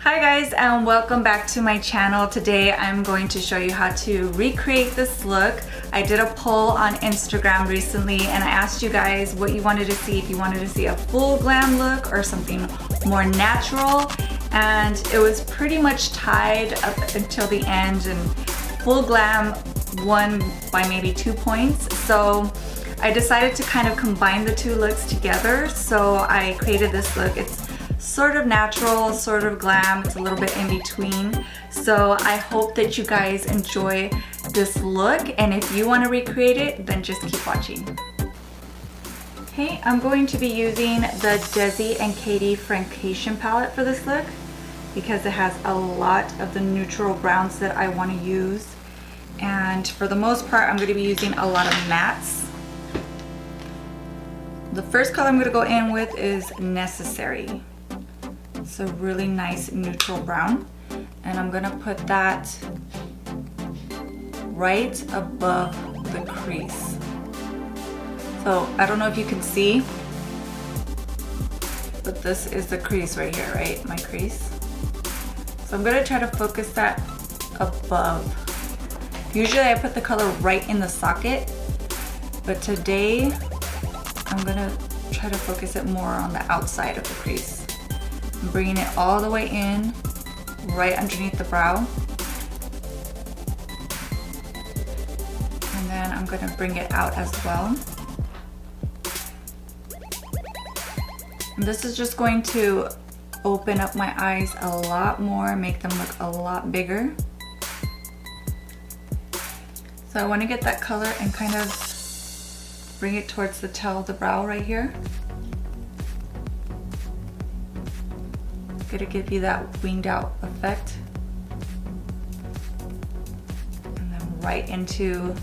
Hi guys, and welcome back to my channel. Today I'm going to show you how to recreate this look. I did a poll on Instagram recently and I asked you guys what you wanted to see, if you wanted to see a full glam look or something more natural, and it was pretty much tied up until the end, and full glam won by maybe 2 points. So I decided to kind of combine the two looks together. So I created this look. It's sort of natural, sort of glam. It's a little bit in between. So I hope that you guys enjoy this look, and if you want to recreate it, then just keep watching. Okay, I'm going to be using the Desi and Katie Friendcation palette for this look because it has a lot of the neutral browns that I want to use. And for the most part, I'm going to be using a lot of mattes. The first color I'm going to go in with is Necessary. It's a really nice neutral brown, and I'm gonna put that right above the crease. So I don't know if you can see, but this is the crease right here, right? My crease. So I'm gonna try to focus that above. Usually I put the color right in the socket, but today I'm gonna try to focus it more on the outside of the crease. I'm bringing it all the way in, right underneath the brow. And then I'm gonna bring it out as well. And this is just going to open up my eyes a lot more, make them look a lot bigger. So I wanna get that color and kind of bring it towards the tail of the brow right here. Gonna give you that winged out effect. And then right into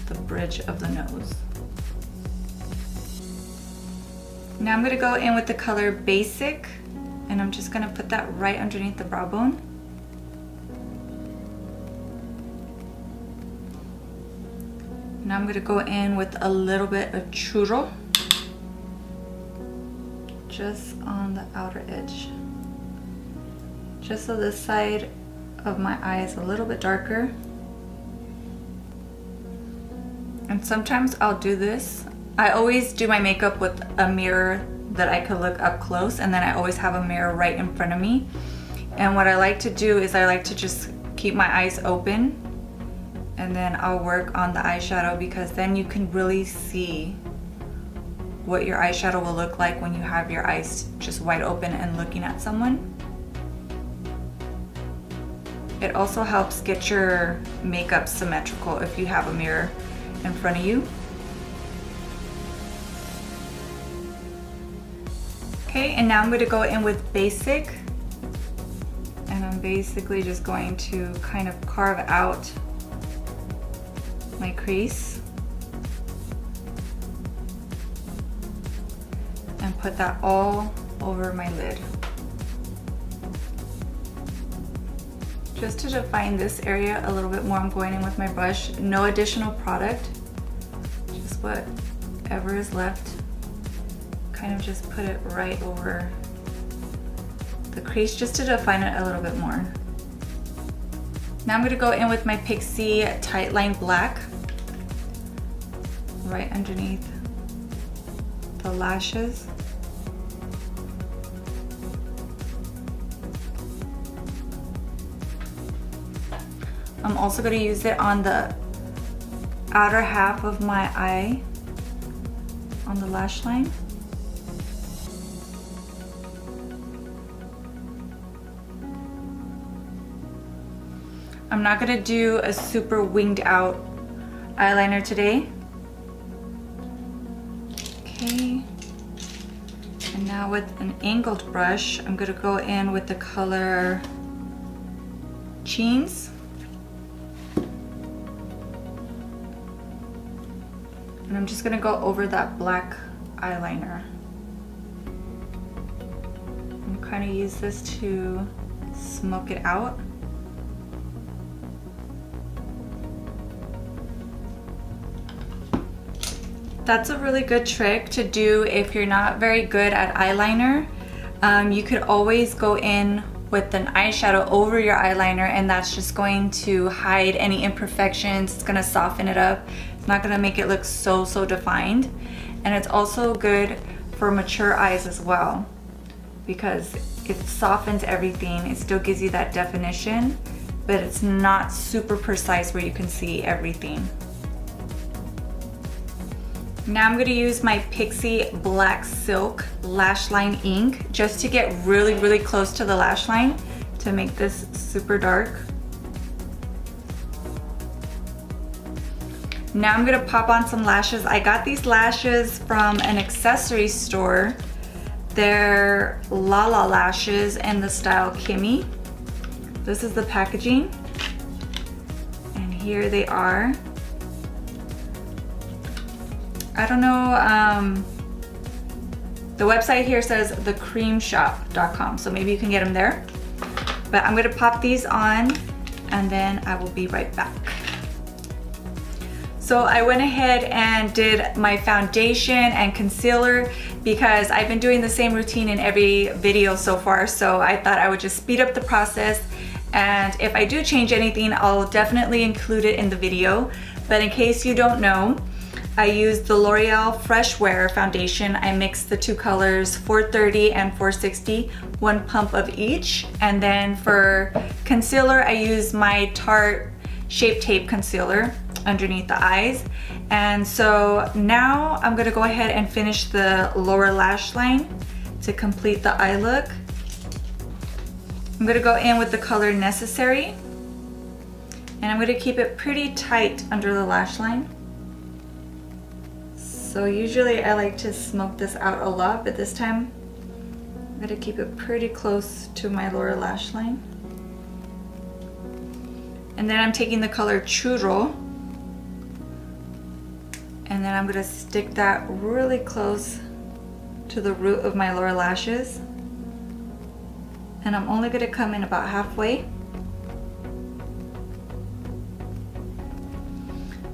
the bridge of the nose. Now I'm gonna go in with the color Basic, and I'm just gonna put that right underneath the brow bone. Now I'm gonna go in with a little bit of Churro, just on the outer edge. Just so this side of my eye is a little bit darker. And sometimes I'll do this. I always do my makeup with a mirror that I could look up close, and then I always have a mirror right in front of me. And what I like to do is I like to just keep my eyes open, and then I'll work on the eyeshadow, because then you can really see what your eyeshadow will look like when you have your eyes just wide open and looking at someone. It also helps get your makeup symmetrical if you have a mirror in front of you. Okay, and now I'm going to go in with Basic, and I'm basically just going to kind of carve out my crease and put that all over my lid. Just to define this area a little bit more, I'm going in with my brush. No additional product, just whatever is left. Kind of just put it right over the crease just to define it a little bit more. Now I'm going to go in with my Pixie Tight Line Black right underneath the lashes. I'm also going to use it on the outer half of my eye, on the lash line. I'm not going to do a super winged out eyeliner today. Okay. And now with an angled brush, I'm going to go in with the color Cheens. And I'm just gonna go over that black eyeliner. And kind of use this to smoke it out. That's a really good trick to do if you're not very good at eyeliner. You could always go in with an eyeshadow over your eyeliner, and that's just going to hide any imperfections. It's gonna soften it up. It's not gonna make it look so defined. And it's also good for mature eyes as well, because it softens everything. It still gives you that definition, but it's not super precise where you can see everything. Now I'm gonna use my Pixie Black Silk Lash Line ink just to get really close to the lash line to make this super dark. Now I'm gonna pop on some lashes. I got these lashes from an accessory store. They're Lala lashes in the style Kimmy. This is the packaging, and here they are. I don't know, the website here says thecreamshop.com, so maybe you can get them there. But I'm gonna pop these on and then I will be right back. So I went ahead and did my foundation and concealer because I've been doing the same routine in every video so far, so I thought I would just speed up the process, and if I do change anything, I'll definitely include it in the video. But in case you don't know, I used the L'Oreal Fresh Wear foundation. I mixed the two colors, 430 and 460, one pump of each. And then for concealer, I used my Tarte Shape Tape concealer underneath the eyes. And so now I'm gonna go ahead and finish the lower lash line to complete the eye look. I'm gonna go in with the color Necessary, and I'm gonna keep it pretty tight under the lash line. So usually I like to smoke this out a lot, but this time I'm gonna keep it pretty close to my lower lash line. And then I'm taking the color Churro, and then I'm gonna stick that really close to the root of my lower lashes. And I'm only gonna come in about halfway.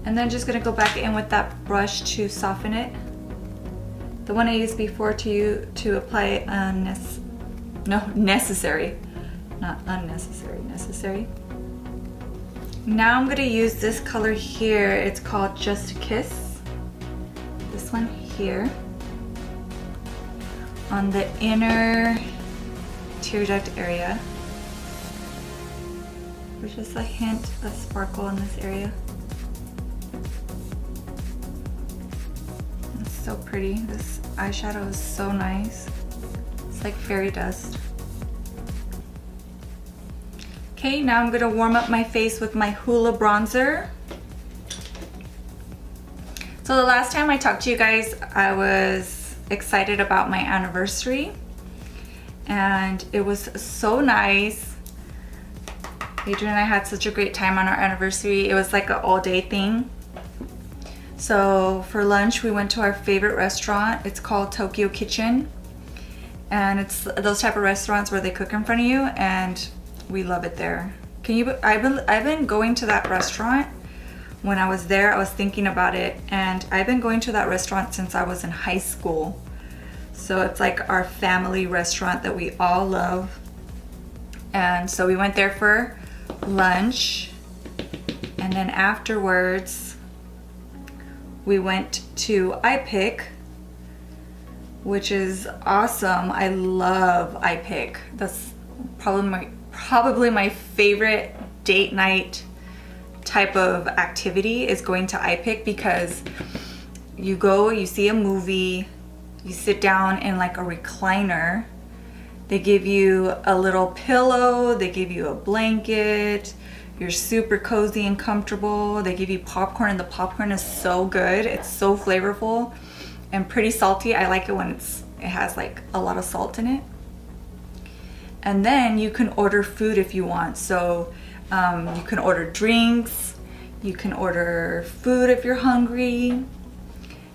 And then just gonna go back in with that brush to soften it. The one I used before to apply necessary, not unnecessary, necessary. Now I'm gonna use this color here. It's called Just a Kiss. This one here. On the inner tear duct area. There's just a hint of sparkle in this area. So pretty. This eyeshadow is so nice. It's like fairy dust. Okay, now I'm gonna warm up my face with my Hoola bronzer. So the last time I talked to you guys, I was excited about my anniversary, and it was so nice. Adrian and I had such a great time on our anniversary. It was like an all-day thing. So for lunch, we went to our favorite restaurant. It's called Tokyo Kitchen. And it's those type of restaurants where they cook in front of you, and we love it there. I've been going to that restaurant. When I was there, I was thinking about it, and I've been going to that restaurant since I was in high school. So it's like our family restaurant that we all love. And so we went there for lunch, and then afterwards, we went to iPic, which is awesome. I love iPic. That's probably my favorite date night type of activity is going to iPic, because you go, you see a movie, you sit down in like a recliner. They give you a little pillow, they give you a blanket. You're super cozy and comfortable. They give you popcorn, and the popcorn is so good. It's so flavorful and pretty salty. I like it when it has like a lot of salt in it. And then you can order food if you want. So you can order drinks, you can order food if you're hungry.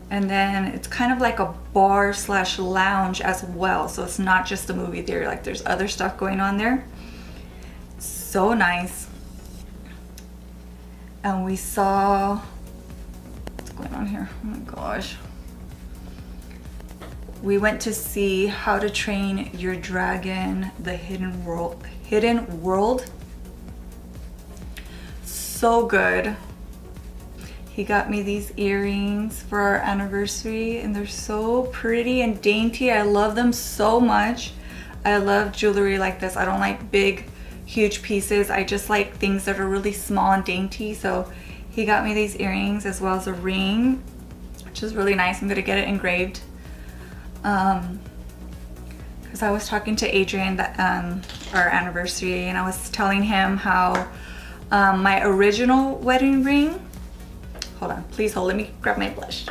And then it's kind of like a bar / lounge as well. So it's not just a movie theater, like there's other stuff going on there. So nice. And we saw, what's going on here? Oh my gosh. we went to see How to Train Your Dragon, the Hidden World. So good. He got me these earrings for our anniversary and they're so pretty and dainty. I love them so much. I love jewelry like this. I don't like big, huge pieces. I just like things that are really small and dainty. So he got me these earrings as well as a ring, which is really nice. I'm gonna get it engraved. Because I was talking to Adrian that our anniversary, and I was telling him how my original wedding ring, hold on, please hold, let me grab my blush.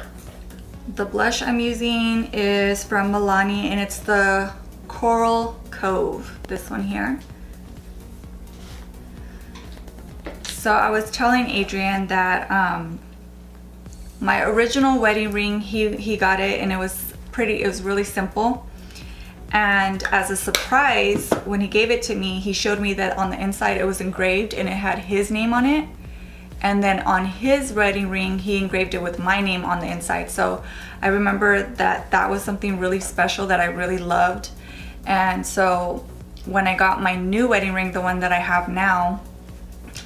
The blush I'm using is from Milani and it's the Coral Cove, this one here. So I was telling Adrian that my original wedding ring, he got it and it was really simple. And as a surprise, when he gave it to me, he showed me that on the inside it was engraved and it had his name on it. And then on his wedding ring, he engraved it with my name on the inside. So I remember that that was something really special that I really loved. And so when I got my new wedding ring, the one that I have now,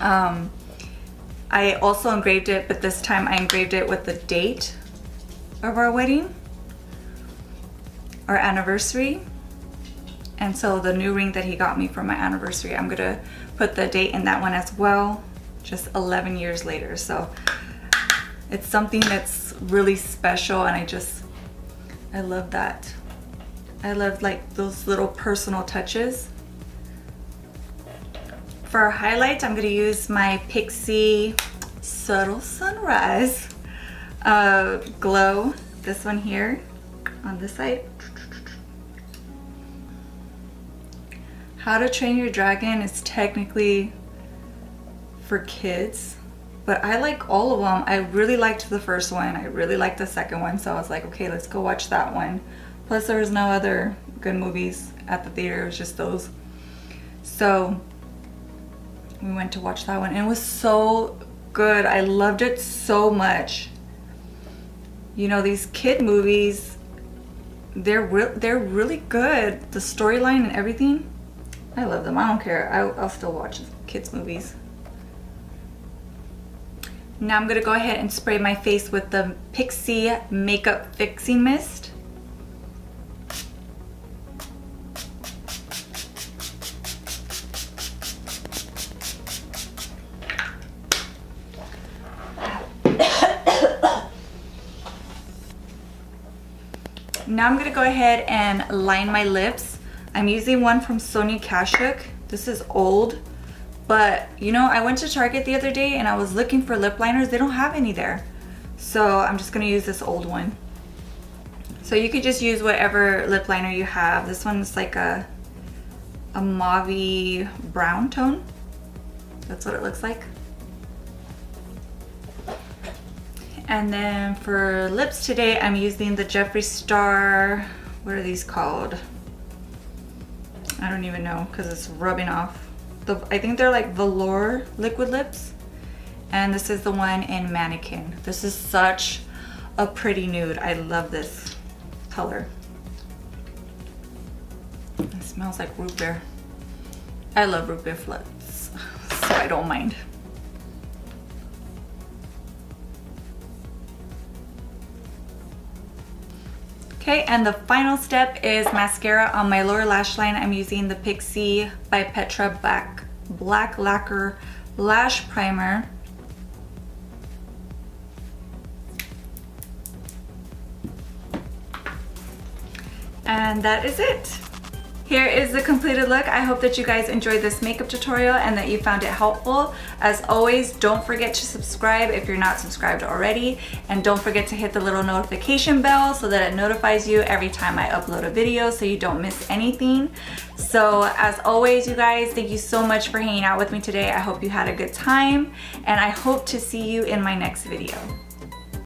I also engraved it, but this time I engraved it with the date of our wedding, our anniversary. And so the new ring that he got me for my anniversary, I'm gonna put the date in that one as well, just 11 years later. So it's something that's really special and I love that. I love like those little personal touches. For our highlight, I'm gonna use my Pixie Subtle Sunrise Glow, this one here on this side. How to Train Your Dragon is technically for kids, but I like all of them. I really liked the first one. I really liked the second one, so I was like, okay, let's go watch that one. Plus there was no other good movies at the theater, it was just those. So we went to watch that one and it was so good. I loved it so much. You know, these kid movies, they're really good. The storyline and everything, I love them. I don't care. I'll still watch kids movies. Now I'm gonna go ahead and spray my face with the Pixie Makeup Fixing Mist. Now I'm gonna go ahead and line my lips. I'm using one from Sonia Kashuk. This is old, but you know, I went to Target the other day and I was looking for lip liners. They don't have any there. So I'm just gonna use this old one. So you could just use whatever lip liner you have. This one's like a mauve brown tone. That's what it looks like. And then for lips today, I'm using the Jeffree Star, what are these called? I don't even know because it's rubbing off. I think they're like velour liquid lips. And this is the one in Mannequin. This is such a pretty nude. I love this color. It smells like root beer. I love root beer flutes, so I don't mind. Okay, and the final step is mascara on my lower lash line. I'm using the Pixie by Petra Black Lacquer Lash Primer. And that is it. Here is the completed look. I hope that you guys enjoyed this makeup tutorial and that you found it helpful. As always, don't forget to subscribe if you're not subscribed already. And don't forget to hit the little notification bell so that it notifies you every time I upload a video so you don't miss anything. So as always, you guys, thank you so much for hanging out with me today. I hope you had a good time and I hope to see you in my next video.